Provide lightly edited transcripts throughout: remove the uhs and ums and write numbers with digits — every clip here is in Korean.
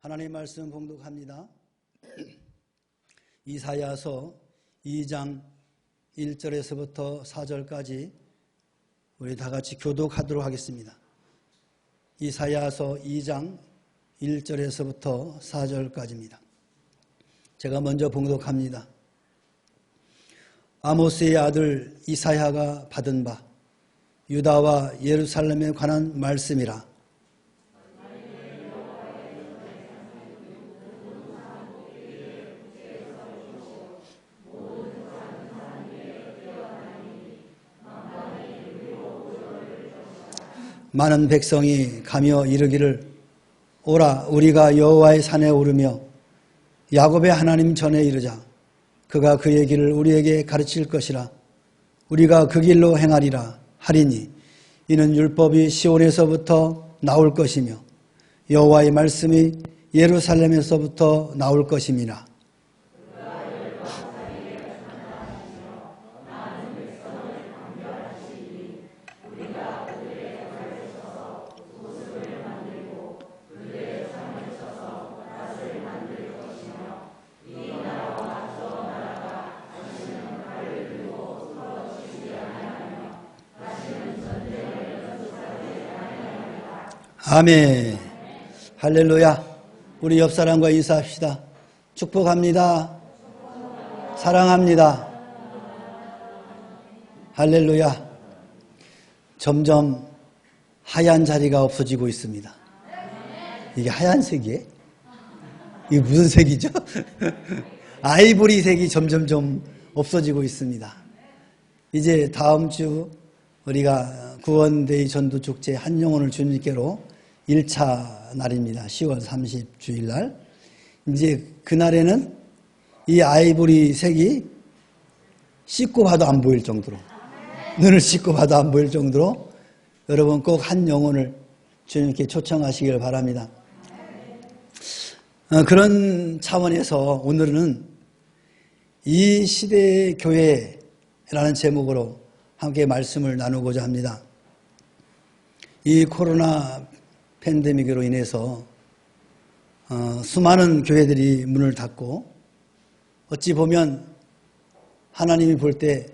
하나님 말씀 봉독합니다. 이사야서 2장 1절에서부터 4절까지 우리 다 같이 교독하도록 하겠습니다. 이사야서 2장 1절에서부터 4절까지입니다. 제가 먼저 봉독합니다. 아모스의 아들 이사야가 받은 바 유다와 예루살렘에 관한 말씀이라. 많은 백성이 가며 이르기를 오라 우리가 여호와의 산에 오르며 야곱의 하나님 전에 이르자. 그가 그의 길을 우리에게 가르칠 것이라. 우리가 그 길로 행하리라 하리니 이는 율법이 시온에서부터 나올 것이며 여호와의 말씀이 예루살렘에서부터 나올 것임이라. 아멘. 할렐루야. 우리 옆 사람과 인사합시다. 축복합니다. 사랑합니다. 할렐루야. 점점 하얀 자리가 없어지고 있습니다. 이게 하얀색이에요? 이게 무슨 색이죠? 아이보리색이 점점 없어지고 있습니다. 이제 다음 주 우리가 구원데이 전도축제 한 영혼을 주님께로 1차 날입니다. 10월 30 주일날. 이제 그날에는 이 아이보리 색이 씻고 봐도 안 보일 정도로, 눈을 씻고 봐도 안 보일 정도로 여러분 꼭 한 영혼을 주님께 초청하시길 바랍니다. 그런 차원에서 오늘은 이 시대의 교회라는 제목으로 함께 말씀을 나누고자 합니다. 이 코로나 팬데믹으로 인해서 수많은 교회들이 문을 닫고 어찌 보면 하나님이 볼 때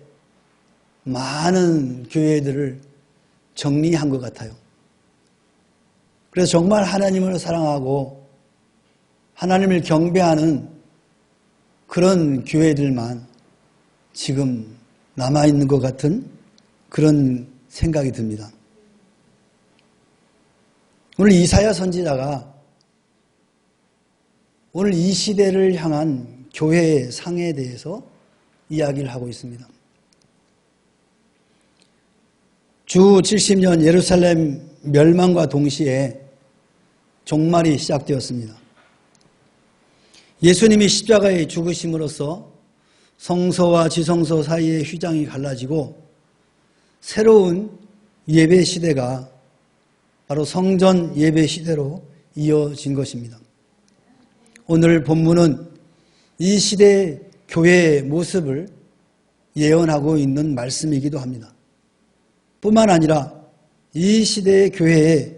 많은 교회들을 정리한 것 같아요. 그래서 정말 하나님을 사랑하고 하나님을 경배하는 그런 교회들만 지금 남아있는 것 같은 그런 생각이 듭니다. 오늘 이사야 선지자가 오늘 이 시대를 향한 교회의 상에 대해서 이야기를 하고 있습니다. 주 70년 예루살렘 멸망과 동시에 종말이 시작되었습니다. 예수님이 십자가에 죽으심으로써 성소와 지성소 사이의 휘장이 갈라지고 새로운 예배 시대가 바로 성전 예배 시대로 이어진 것입니다. 오늘 본문은 이 시대의 교회의 모습을 예언하고 있는 말씀이기도 합니다. 뿐만 아니라 이 시대의 교회에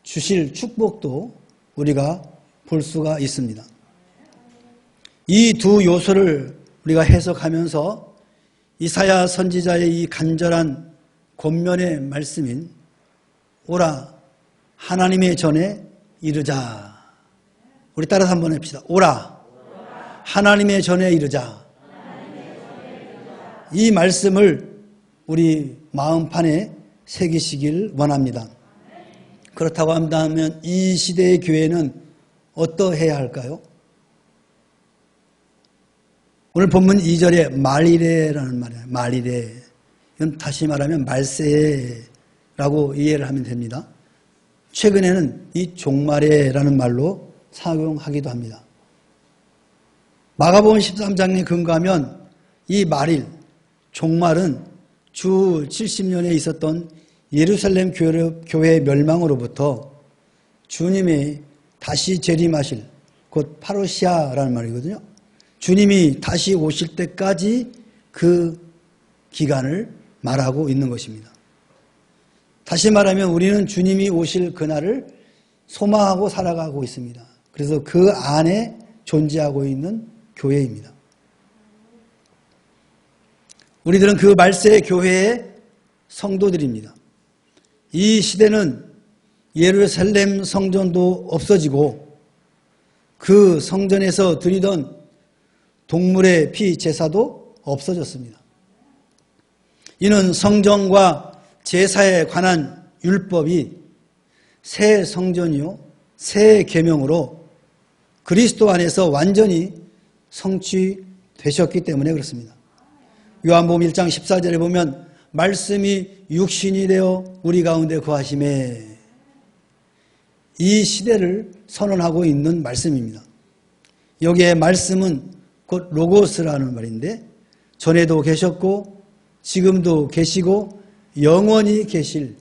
주실 축복도 우리가 볼 수가 있습니다. 이 두 요소를 우리가 해석하면서 이사야 선지자의 이 간절한 권면의 말씀인 오라 하나님의 전에 이르자. 우리 따라서 한번 해봅시다. 오라 하나님의 전에 이르자. 이 말씀을 우리 마음판에 새기시길 원합니다. 그렇다고 한다면 이 시대의 교회는 어떠해야 할까요? 오늘 본문 2절에 말이래라는 말이에요. 말이래. 이건 다시 말하면 말세라고 이해를 하면 됩니다. 최근에는 이 종말에라는 말로 사용하기도 합니다. 마가복음 13장에 근거하면 이 말일, 종말은 주 70년에 있었던 예루살렘 교회의 멸망으로부터 주님이 다시 재림하실 곧 파루시아라는 말이거든요. 주님이 다시 오실 때까지 그 기간을 말하고 있는 것입니다. 다시 말하면 우리는 주님이 오실 그날을 소망하고 살아가고 있습니다. 그래서 그 안에 존재하고 있는 교회입니다. 우리들은 그 말세의 교회의 성도들입니다. 이 시대는 예루살렘 성전도 없어지고 그 성전에서 드리던 동물의 피 제사도 없어졌습니다. 이는 성전과 제사에 관한 율법이 새 성전이요 새 계명으로 그리스도 안에서 완전히 성취되셨기 때문에 그렇습니다. 요한복음 1장 14절에 보면 말씀이 육신이 되어 우리 가운데 거하심에, 이 시대를 선언하고 있는 말씀입니다. 여기에 말씀은 곧 로고스라는 말인데 전에도 계셨고 지금도 계시고 영원히 계실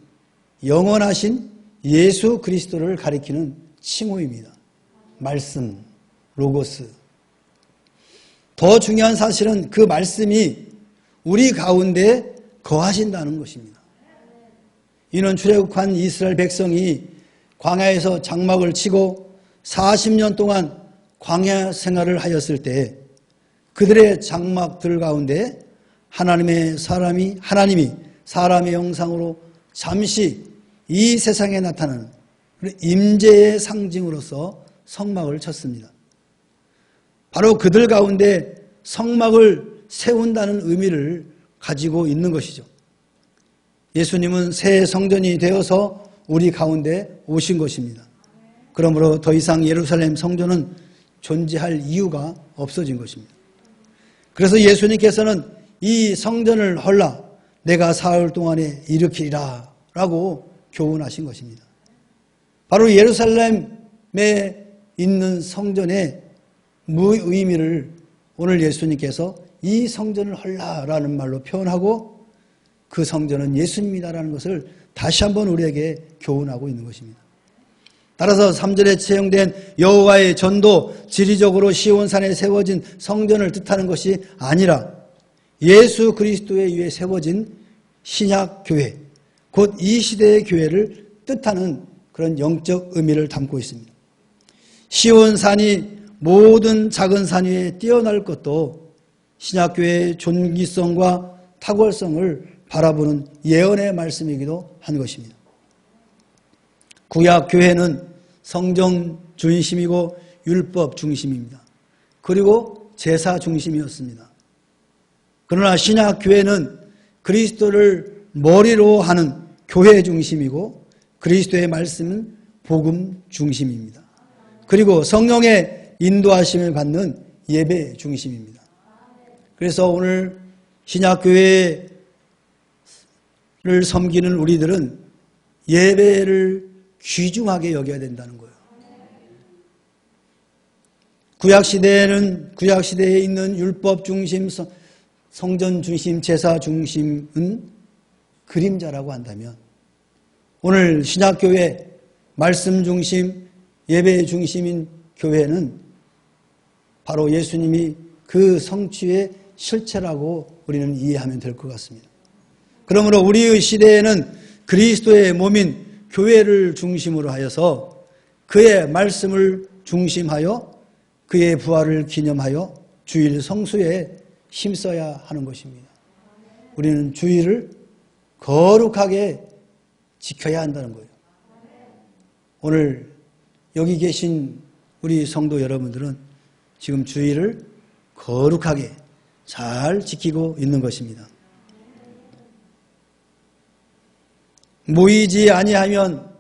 영원하신 예수 그리스도를 가리키는 칭호입니다. 말씀, 로고스. 더 중요한 사실은 그 말씀이 우리 가운데 거하신다는 것입니다. 이는 출애굽한 이스라엘 백성이 광야에서 장막을 치고 40년 동안 광야 생활을 하였을 때 그들의 장막들 가운데 하나님이 사람의 형상으로 잠시 이 세상에 나타나는 임재의 상징으로서 성막을 쳤습니다. 바로 그들 가운데 성막을 세운다는 의미를 가지고 있는 것이죠. 예수님은 새 성전이 되어서 우리 가운데 오신 것입니다. 그러므로 더 이상 예루살렘 성전은 존재할 이유가 없어진 것입니다. 그래서 예수님께서는 이 성전을 헐라 내가 사흘 동안에 일으키리라 라고 교훈하신 것입니다. 바로 예루살렘에 있는 성전의 무의미를 오늘 예수님께서 이 성전을 헐라라는 말로 표현하고 그 성전은 예수님이다라는 것을 다시 한번 우리에게 교훈하고 있는 것입니다. 따라서 3절에 채용된 여호와의 전도, 지리적으로 시온산에 세워진 성전을 뜻하는 것이 아니라 예수 그리스도에 의해 세워진 신약교회, 곧 이 시대의 교회를 뜻하는 그런 영적 의미를 담고 있습니다. 시온산이 모든 작은 산 위에 뛰어날 것도 신약교회의 존귀성과 탁월성을 바라보는 예언의 말씀이기도 한 것입니다. 구약교회는 성경 중심이고 율법 중심입니다. 그리고 제사 중심이었습니다. 그러나 신약교회는 그리스도를 머리로 하는 교회 중심이고 그리스도의 말씀은 복음 중심입니다. 그리고 성령의 인도하심을 받는 예배 중심입니다. 그래서 오늘 신약교회를 섬기는 우리들은 예배를 귀중하게 여겨야 된다는 거예요. 구약시대에 있는 율법 중심, 성전 중심, 제사 중심은 그림자라고 한다면 오늘 신약교회 말씀 중심, 예배 중심인 교회는 바로 예수님이 그 성취의 실체라고 우리는 이해하면 될 것 같습니다. 그러므로 우리의 시대에는 그리스도의 몸인 교회를 중심으로 하여서 그의 말씀을 중심하여 그의 부활을 기념하여 주일 성수에 힘써야 하는 것입니다. 우리는 주일을 거룩하게 지켜야 한다는 거예요. 오늘 여기 계신 우리 성도 여러분들은 지금 주일을 거룩하게 잘 지키고 있는 것입니다. 모이지 아니하면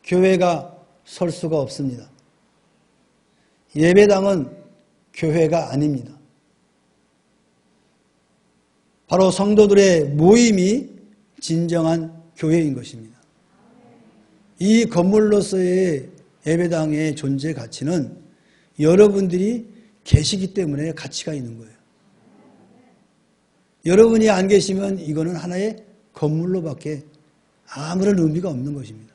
교회가 설 수가 없습니다. 예배당은 교회가 아닙니다. 바로 성도들의 모임이 진정한 교회인 것입니다. 이 건물로서의 예배당의 존재 가치는 여러분들이 계시기 때문에 가치가 있는 거예요. 여러분이 안 계시면 이거는 하나의 건물로밖에 아무런 의미가 없는 것입니다.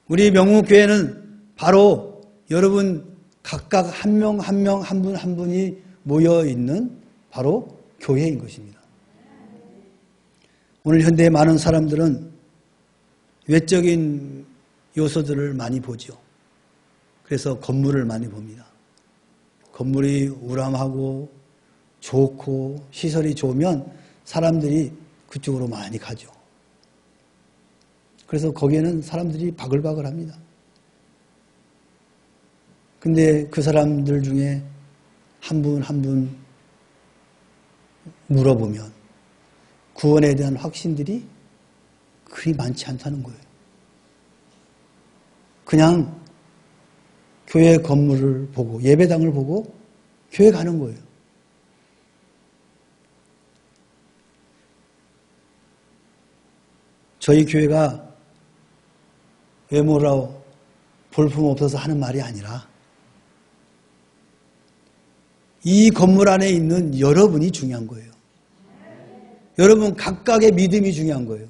우리 명목교회는 바로 여러분 각각 한 명 한 명 한 분 한 분이 모여 있는 바로 교회인 것입니다. 오늘 현대의 많은 사람들은 외적인 요소들을 많이 보죠. 그래서 건물을 많이 봅니다. 건물이 우람하고 좋고 시설이 좋으면 사람들이 그쪽으로 많이 가죠. 그래서 거기에는 사람들이 바글바글 합니다. 근데 그 사람들 중에 한 분 한 분 물어보면 구원에 대한 확신들이 그리 많지 않다는 거예요. 그냥 교회 건물을 보고 예배당을 보고 교회 가는 거예요. 저희 교회가 외모라고 볼품 없어서 하는 말이 아니라 이 건물 안에 있는 여러분이 중요한 거예요. 여러분 각각의 믿음이 중요한 거예요.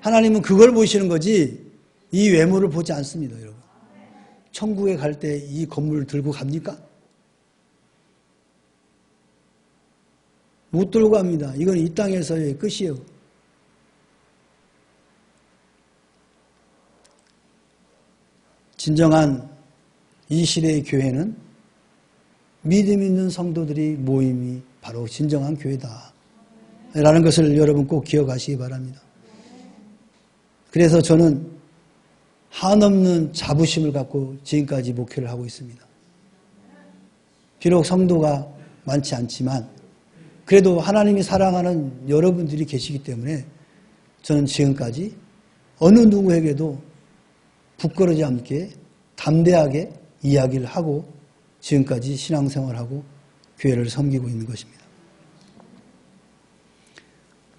하나님은 그걸 보시는 거지 이 외모를 보지 않습니다. 여러분. 천국에 갈 때 이 건물을 들고 갑니까? 못 들고 갑니다. 이건 이 땅에서의 끝이에요. 진정한 이 시대의 교회는 믿음 있는 성도들이 모임이 바로 진정한 교회다 라는 것을 여러분 꼭 기억하시기 바랍니다. 그래서 저는 한없는 자부심을 갖고 지금까지 목회를 하고 있습니다. 비록 성도가 많지 않지만 그래도 하나님이 사랑하는 여러분들이 계시기 때문에 저는 지금까지 어느 누구에게도 부끄러지 않게 담대하게 이야기를 하고 지금까지 신앙생활하고 교회를 섬기고 있는 것입니다.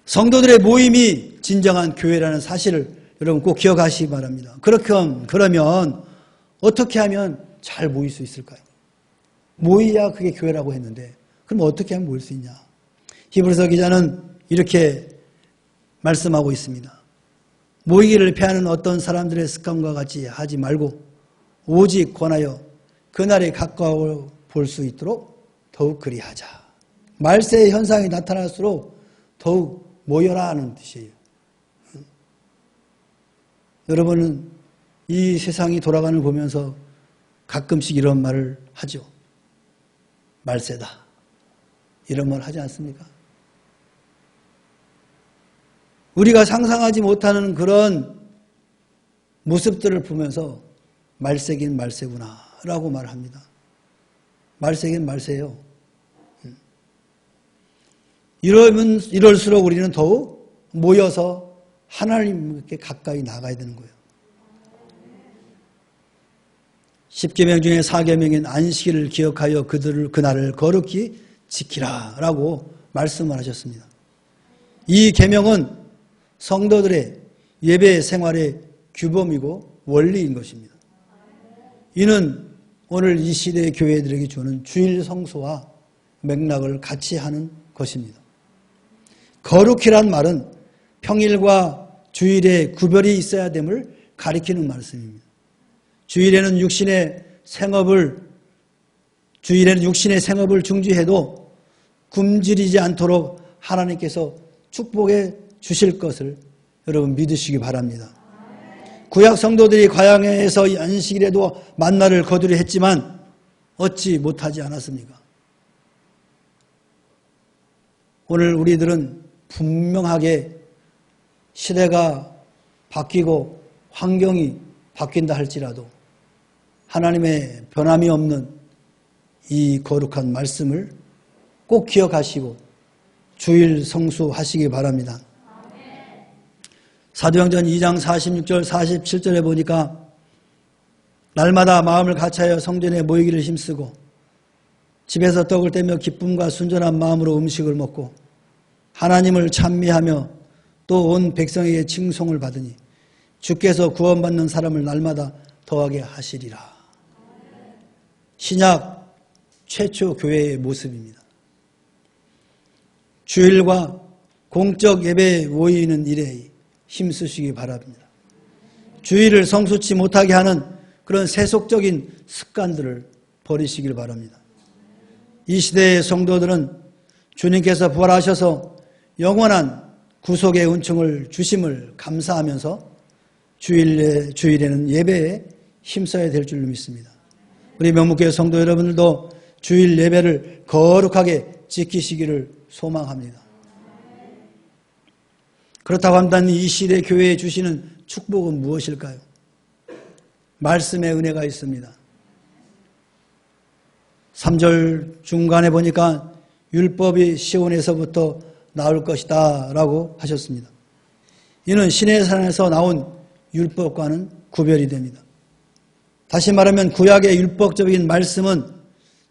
성도들의 모임이 진정한 교회라는 사실을 여러분 꼭 기억하시기 바랍니다. 그러면 어떻게 하면 잘 모일 수 있을까요? 모이야 그게 교회라고 했는데 그럼 어떻게 하면 모일 수 있냐? 히브리서 기자는 이렇게 말씀하고 있습니다. 모이기를 피하는 어떤 사람들의 습관과 같이 하지 말고 오직 권하여 그날에 가까워 볼 수 있도록 더욱 그리하자. 말세의 현상이 나타날수록 더욱 모여라 하는 뜻이에요. 여러분은 이 세상이 돌아가는 걸 보면서 가끔씩 이런 말을 하죠. 말세다. 이런 말 하지 않습니까? 우리가 상상하지 못하는 그런 모습들을 보면서 말세긴 말세구나 라고 말합니다. 말세긴 말세예요. 이럴수록 우리는 더욱 모여서 하나님께 가까이 나가야 되는 거예요. 10계명 중에 4계명인 안식일을 기억하여 그날을 거룩히 지키라 라고 말씀을 하셨습니다. 이 계명은 성도들의 예배 생활의 규범이고 원리인 것입니다. 이는 오늘 이 시대의 교회들에게 주는 주일 성수와 맥락을 같이 하는 것입니다. 거룩이란 말은 평일과 주일에 구별이 있어야 됨을 가리키는 말씀입니다. 주일에는 육신의 생업을 중지해도 굶주리지 않도록 하나님께서 축복해 주실 것을 여러분 믿으시기 바랍니다. 구약 성도들이 광야에서 안식일에도 만나를 거두려 했지만 얻지 못하지 않았습니까? 오늘 우리들은 분명하게 시대가 바뀌고 환경이 바뀐다 할지라도 하나님의 변함이 없는 이 거룩한 말씀을 꼭 기억하시고 주일 성수하시기 바랍니다. 사도행전 2장 46절 47절에 보니까 날마다 마음을 같이하여 성전에 모이기를 힘쓰고 집에서 떡을 떼며 기쁨과 순전한 마음으로 음식을 먹고 하나님을 찬미하며 또 온 백성에게 칭송을 받으니 주께서 구원받는 사람을 날마다 더하게 하시리라. 신약 최초 교회의 모습입니다. 주일과 공적 예배에 모이는 일에 힘쓰시기 바랍니다. 주일을 성수치 못하게 하는 그런 세속적인 습관들을 버리시길 바랍니다. 이 시대의 성도들은 주님께서 부활하셔서 영원한 구속의 은총을 주심을 감사하면서 주일에는 예배에 힘써야 될 줄로 믿습니다. 우리 명목교회 성도 여러분들도 주일 예배를 거룩하게 지키시기를 소망합니다. 그렇다고 한다면 이 시대 교회에 주시는 축복은 무엇일까요? 말씀의 은혜가 있습니다. 3절 중간에 보니까 율법이 시온에서부터 나올 것이다 라고 하셨습니다. 이는 시내산에서 나온 율법과는 구별이 됩니다. 다시 말하면 구약의 율법적인 말씀은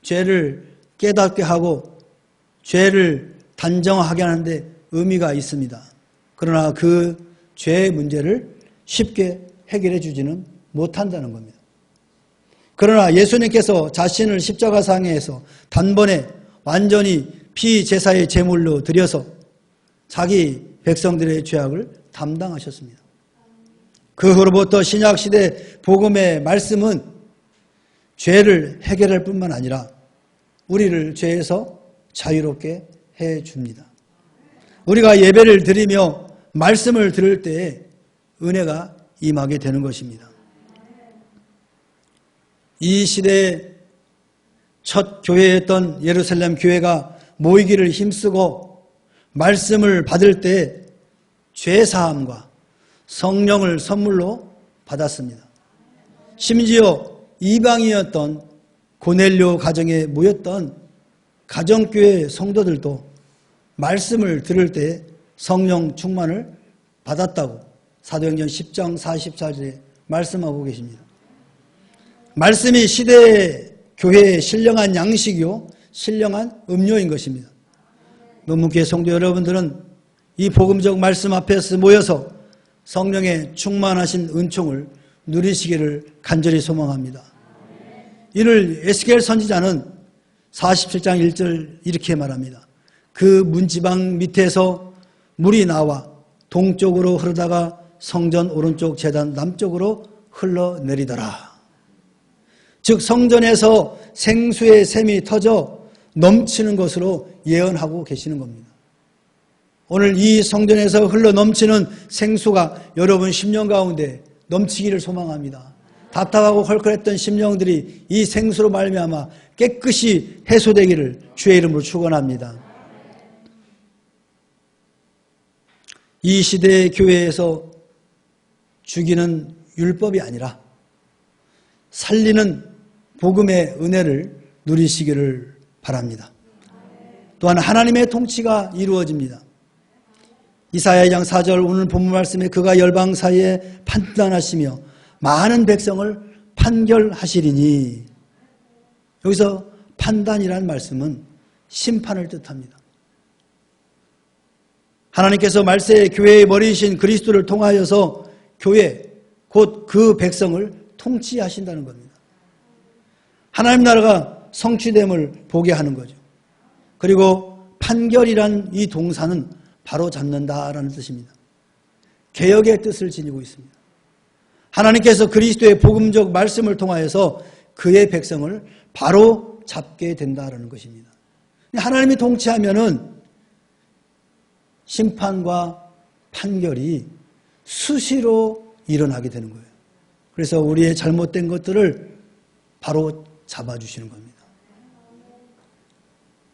죄를 깨닫게 하고 죄를 단정하게 하는데 의미가 있습니다. 그러나 그 죄의 문제를 쉽게 해결해 주지는 못한다는 겁니다. 그러나 예수님께서 자신을 십자가상에서 단번에 완전히 피제사의 제물로 드려서 자기 백성들의 죄악을 담당하셨습니다. 그 후로부터 신약시대 복음의 말씀은 죄를 해결할 뿐만 아니라 우리를 죄에서 자유롭게 해줍니다. 우리가 예배를 드리며 말씀을 들을 때에 은혜가 임하게 되는 것입니다. 이 시대의 첫 교회였던 예루살렘 교회가 모이기를 힘쓰고 말씀을 받을 때 죄사함과 성령을 선물로 받았습니다. 심지어 이방이었던 고넬료 가정에 모였던 가정교회 성도들도 말씀을 들을 때 성령 충만을 받았다고 사도행전 10장 44절에 말씀하고 계십니다. 말씀이 시대의 교회에 신령한 양식이요 신령한 음료인 것입니다. 논문교회 성도 여러분들은 이 복음적 말씀 앞에서 모여서 성령의 충만하신 은총을 누리시기를 간절히 소망합니다. 이를 에스겔 선지자는 47장 1절 이렇게 말합니다. 그 문지방 밑에서 물이 나와 동쪽으로 흐르다가 성전 오른쪽 제단 남쪽으로 흘러내리더라. 즉 성전에서 생수의 샘이 터져 넘치는 것으로 예언하고 계시는 겁니다. 오늘 이 성전에서 흘러 넘치는 생수가 여러분 심령 가운데 넘치기를 소망합니다. 답답하고 헐컬했던 심령들이 이 생수로 말미암아 깨끗이 해소되기를 주의 이름으로 축원합니다. 이 시대의 교회에서 죽이는 율법이 아니라 살리는 복음의 은혜를 누리시기를 바랍니다. 또한 하나님의 통치가 이루어집니다. 이사야 2장 4절 오늘 본문 말씀에 그가 열방 사이에 판단하시며 많은 백성을 판결하시리니, 여기서 판단이라는 말씀은 심판을 뜻합니다. 하나님께서 말세 교회의 머리이신 그리스도를 통하여서 교회 곧 그 백성을 통치하신다는 겁니다. 하나님 나라가 성취됨을 보게 하는 거죠. 그리고 판결이란 이 동사는 바로 잡는다라는 뜻입니다. 개혁의 뜻을 지니고 있습니다. 하나님께서 그리스도의 복음적 말씀을 통하여서 그의 백성을 바로 잡게 된다라는 것입니다. 하나님이 통치하면은 심판과 판결이 수시로 일어나게 되는 거예요. 그래서 우리의 잘못된 것들을 바로 잡아주시는 겁니다.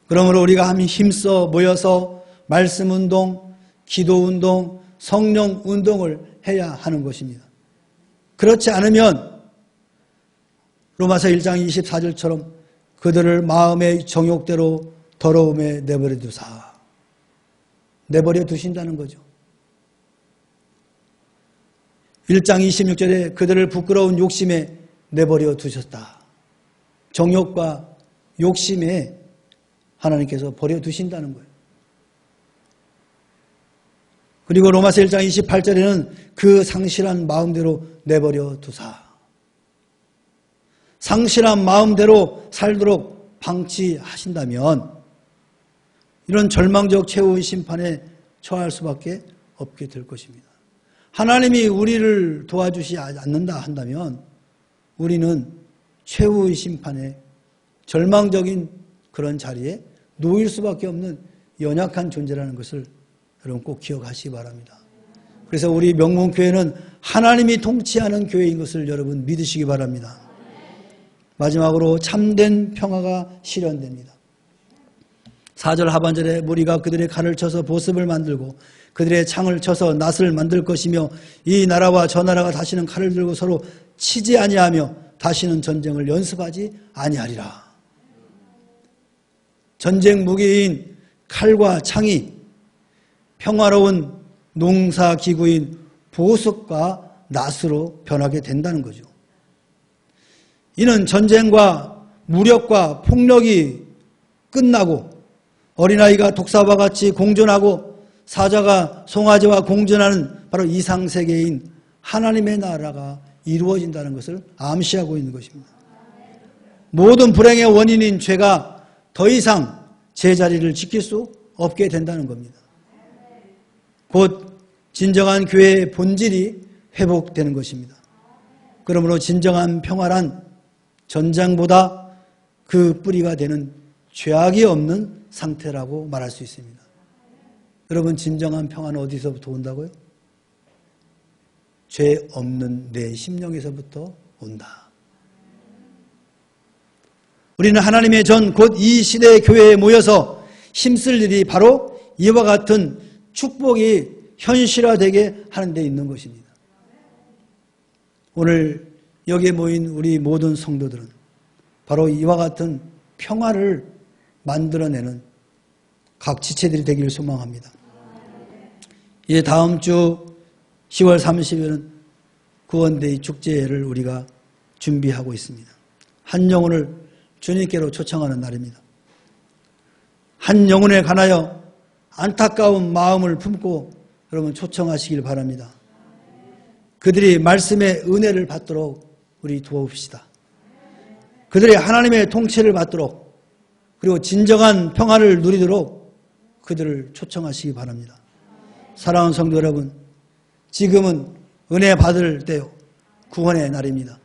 그러므로 우리가 함께 힘써 모여서 말씀 운동, 기도 운동, 성령 운동을 해야 하는 것입니다. 그렇지 않으면 로마서 1장 24절처럼 그들을 마음의 정욕대로 더러움에 내버려 두사, 내버려 두신다는 거죠. 1장 26절에 그들을 부끄러운 욕심에 내버려 두셨다. 정욕과 욕심에 하나님께서 버려 두신다는 거예요. 그리고 로마서 1장 28절에는 그 상실한 마음대로 내버려 두사. 상실한 마음대로 살도록 방치하신다면 이런 절망적 최후의 심판에 처할 수밖에 없게 될 것입니다. 하나님이 우리를 도와주지 않는다 한다면 우리는 최후의 심판에 절망적인 그런 자리에 놓일 수밖에 없는 연약한 존재라는 것을 여러분 꼭 기억하시기 바랍니다. 그래서 우리 명문교회는 하나님이 통치하는 교회인 것을 여러분 믿으시기 바랍니다. 마지막으로 참된 평화가 실현됩니다. 4절 하반절에 무리가 그들의 칼을 쳐서 보습을 만들고 그들의 창을 쳐서 낫을 만들 것이며 이 나라와 저 나라가 다시는 칼을 들고 서로 치지 아니하며 다시는 전쟁을 연습하지 아니하리라. 전쟁 무기인 칼과 창이 평화로운 농사기구인 보석과 낫으로 변하게 된다는 거죠. 이는 전쟁과 무력과 폭력이 끝나고 어린아이가 독사와 같이 공존하고 사자가 송아지와 공존하는 바로 이상세계인 하나님의 나라가 이루어진다는 것을 암시하고 있는 것입니다. 모든 불행의 원인인 죄가 더 이상 제자리를 지킬 수 없게 된다는 겁니다. 곧 진정한 교회의 본질이 회복되는 것입니다. 그러므로 진정한 평화란 전장보다 그 뿌리가 되는 죄악이 없는 상태라고 말할 수 있습니다. 여러분, 진정한 평화는 어디서부터 온다고요? 죄 없는 내 심령에서부터 온다. 우리는 하나님의 전 곧 이 시대의 교회에 모여서 힘쓸 일이 바로 이와 같은 축복이 현실화되게 하는 데 있는 것입니다. 오늘 여기에 모인 우리 모든 성도들은 바로 이와 같은 평화를 만들어내는 각 지체들이 되기를 소망합니다. 이제 다음 주 10월 30일은 구원데이 축제를 우리가 준비하고 있습니다. 한 영혼을 주님께로 초청하는 날입니다. 한 영혼에 관하여 안타까운 마음을 품고 여러분 초청하시길 바랍니다. 그들이 말씀의 은혜를 받도록 우리 도와봅시다. 그들이 하나님의 통치를 받도록 그리고 진정한 평화를 누리도록 그들을 초청하시기 바랍니다. 사랑하는 성도 여러분, 지금은 은혜 받을 때요, 구원의 날입니다.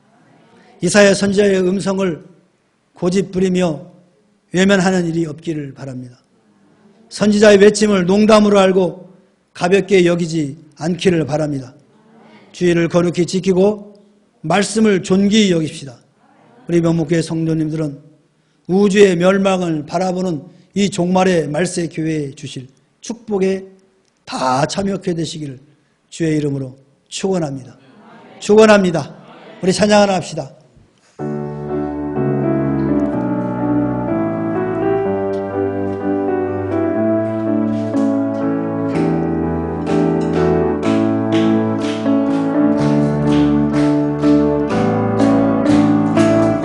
이사야 선지자의 음성을 고집부리며 외면하는 일이 없기를 바랍니다. 선지자의 외침을 농담으로 알고 가볍게 여기지 않기를 바랍니다. 주의를 거룩히 지키고 말씀을 존귀히 여깁시다. 우리 명목교회 성도님들은 우주의 멸망을 바라보는 이 종말의 말세 교회에 주실 축복에 다 참여하게 되시기를 주의 이름으로 축원합니다. 축원합니다. 우리 찬양 하나 합시다.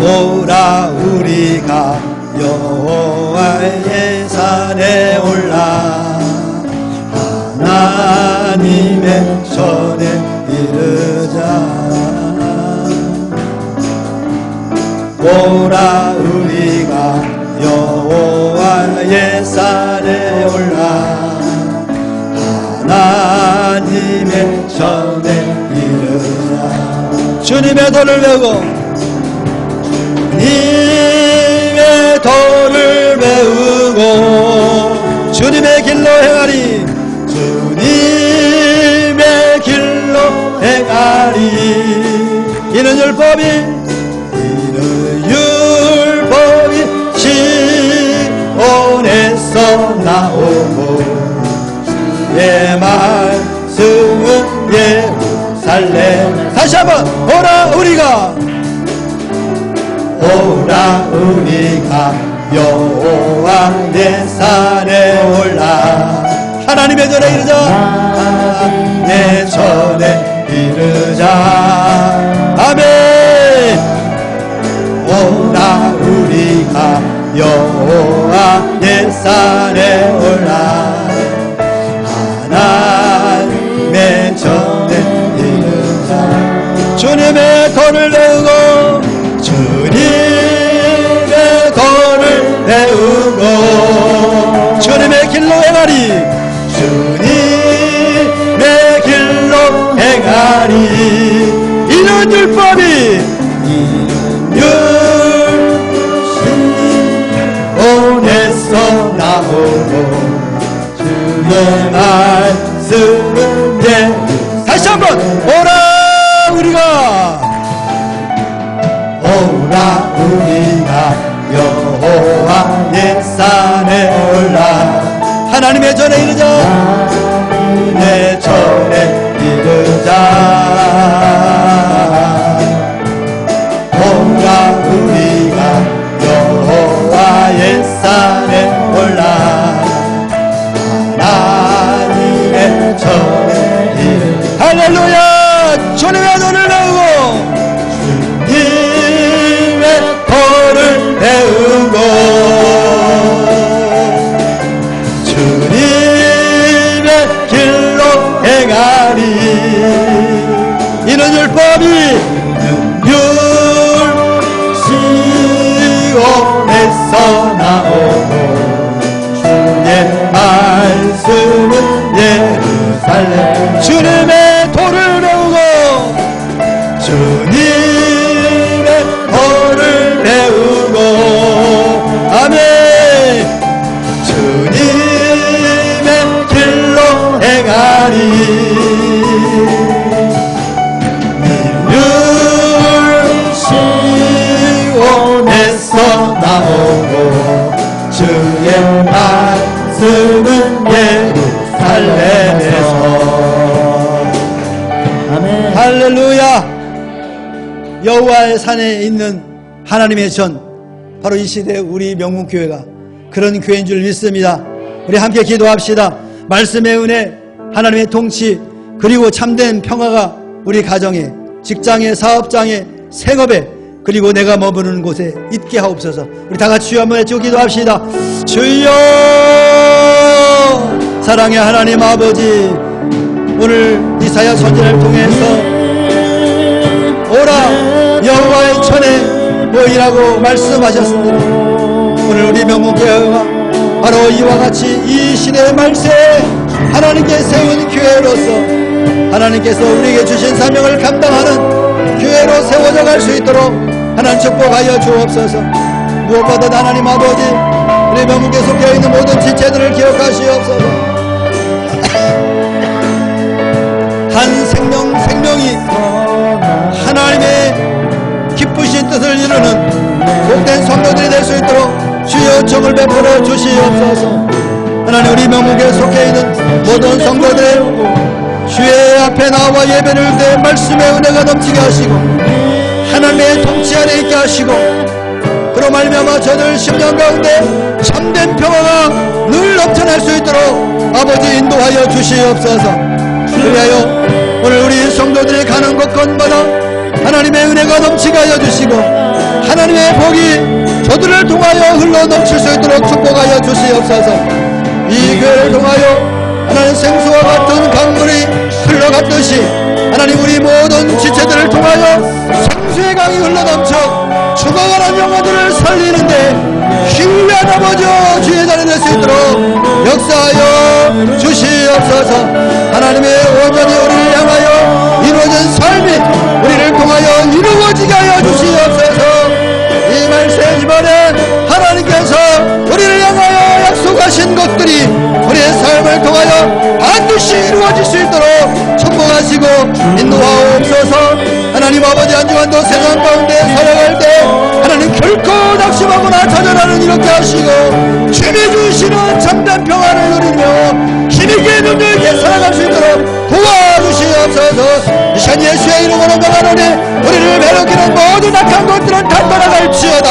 오라 우리가 여호와의 산에 올라 하나님의 전에 이르자. 오라 우리가 여호와의 산에 올라 하나님의 전에 이르자. 주님의 도를 배우고 주님의 도를 배우고 주님의 길로 행하리. 주님의 길로 행하리. 이는 율법이 시온에서 나오고 주의 말씀은 예루살렘. 다시 한번 오라 우리가 오라 우리가 여호와의 산에 올라 하나님의 전에 이르자. 하나님의 전에 이르자. 아멘. 오라 우리가 여호와의 산에 올라 하나님의 전에 이르자. 주님의 도를 배우고 주님의 도를 배우고 주님의 길로 행하리. 주님의 길로 행하리. 이는 율법이 시온에서 나오고 주의 말씀은 한번 오라 우리가 오라 우리가 여호와의 산에 올라 하나님의 전에 이르자 하나님의 전에 이르자 오라 우리가 여호와의 산에 올라 하나님의 전에 이르자 할렐루야 주님의 돈을 배우고 주님의 도를 배우고 주님의 길로 행하리 이는 율법이 시온에서 나오고 주의 말씀은 예루살렘 주님의 도를 배우고 주님의 도를 배우고 아멘 주님의 길로 행하리 시온에서 나오고 주의 말씀은 예루살렘에서 아멘 할렐루야 여호와의 산에 있는 하나님의 전 바로 이 시대 우리 명문교회가 그런 교회인 줄 믿습니다. 우리 함께 기도합시다. 말씀의 은혜 하나님의 통치 그리고 참된 평화가 우리 가정에 직장에 사업장에 생업에 그리고 내가 머무르는 곳에 있게 하옵소서. 우리 다같이 주여 한번 외치고 기도합시다. 주여 사랑의 하나님 아버지 오늘 이사야 선지자를 통해서 오라 여호와의 전에 모이라고 말씀하셨습니다. 오늘 우리 명문교회가 바로 이와 같이 이 시대의 말세에 하나님께 세운 교회로서 하나님께서 우리에게 주신 사명을 감당하는 교회로 세워져 갈 수 있도록 하나님 축복하여 주옵소서. 무엇보다 하나님 아버지 우리 명문교회 속해 있는 모든 지체들을 기억하시옵소서. 한 생명이 하나님의 기쁘신 뜻을 이루는 복된 성도들이 될 수 있도록 주여 정을 베풀어 주시옵소서. 하나님 우리 명문교회 속해 있는 모든 성도들 주의 앞에 나와 예배를 드려 말씀의 은혜가 넘치게 하시고 하나님의 통치 안에 있게 하시고 그로 말미암아 저들 10년 가운데 참된 평화가 늘 넘쳐날 수 있도록 아버지 인도하여 주시옵소서. 그리하여 오늘 우리 성도들이 가는 곳곳마다 하나님의 은혜가 넘치게 하여 주시고 하나님의 복이 저들을 통하여 흘러 넘칠 수 있도록 축복하여 주시옵소서. 이 교회를 통하여 하나님 생수와 같은 강물이 흘러갔듯이 하나님 우리 모든 지체들을 통하여 생수의 강이 흘러넘쳐 죽어가는 영혼들을 살리는데 귀한 아버지 주의 자리 될 수 있도록 역사하여 주시옵소서. 하나님의 온전히 우리를 향하여 이루어진 삶이 우리를 통하여 이루어지게 하여 주시옵소서. 이 말세 이번에 하나님께서 우리를 향하여 약속하신 것들이 우리의 삶을 통하여 반드시 이루어질 수 있도록 축복하시고 인도하옵소서. 하나님 아버지 한 주간도 세상 가운데 살아갈 때 하나님 결코 낙심하거나 좌절하는 이렇게 하시고 주님이 주시는 참된 평안을 누리며 힘있게 눈들게 살아갈 수 있도록 도와주시옵소서. 이 시간 예수의 이름으로 명하노니 우리를 괴롭히는 모든 악한 것들은 다 떠나갈지어다.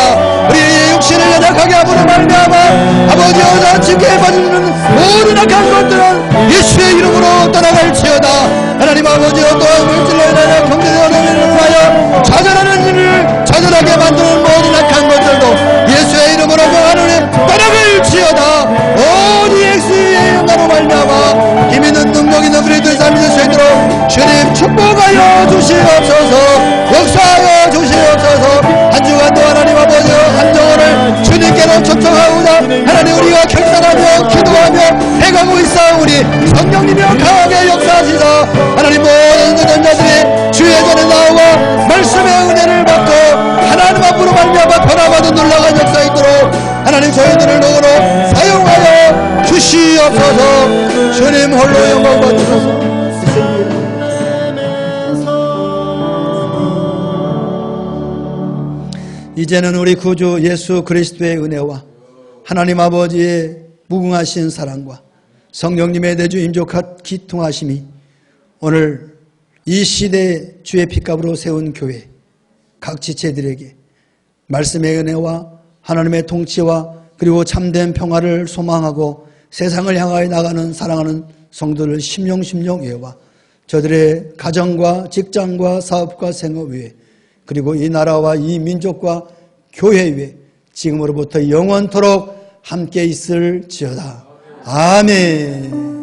우리 육신을 연약하게 함으로 말미암아 아버지 여자 지게 빠지는 모든 악한 것들은 예수의 이름으로 떠나갈지어다. 하나님 아버지 어떠한 물질로 인하여 경제적으로 인하여 좌절하는 일을 좌절하게 만드는 모든 악한 것들도 예수의 이름으로 명하노니 떠나갈지어다. 오직 예수의 영광으로 말미암아 힘있는 능력 있는 우리들 삶이 될 수 있도록 주님 축복하여 주시옵소서. 역사하여 주시옵소서. 한 주간도 하나님 아버지 한정원을 주님께로 초청하고자 하나님 우리가 결단하며 기도하며 해가고 있사오니 성령님이여 강하게 역사하시사 하나님 모든 도전자들이 주의 전에 나오고 말씀의 은혜를 받고 하나님 앞으로 말미암아 변화받은 놀라운 역사 있도록 하나님 저희들을 도구로 사용하여 주시옵소서. 주님 홀로 영광 받으소서. 이제는 우리 구주 예수 그리스도의 은혜와 하나님 아버지의 무궁하신 사랑과 성령님의 내주 임족한 기통하심이 오늘 이 시대에 주의 핏값으로 세운 교회 각 지체들에게 말씀의 은혜와 하나님의 통치와 그리고 참된 평화를 소망하고 세상을 향하여 나가는 사랑하는 성도들 심령예와 저들의 가정과 직장과 사업과 생업 위에 그리고 이 나라와 이 민족과 교회 위에 지금으로부터 영원토록 함께 있을지어다. 아멘.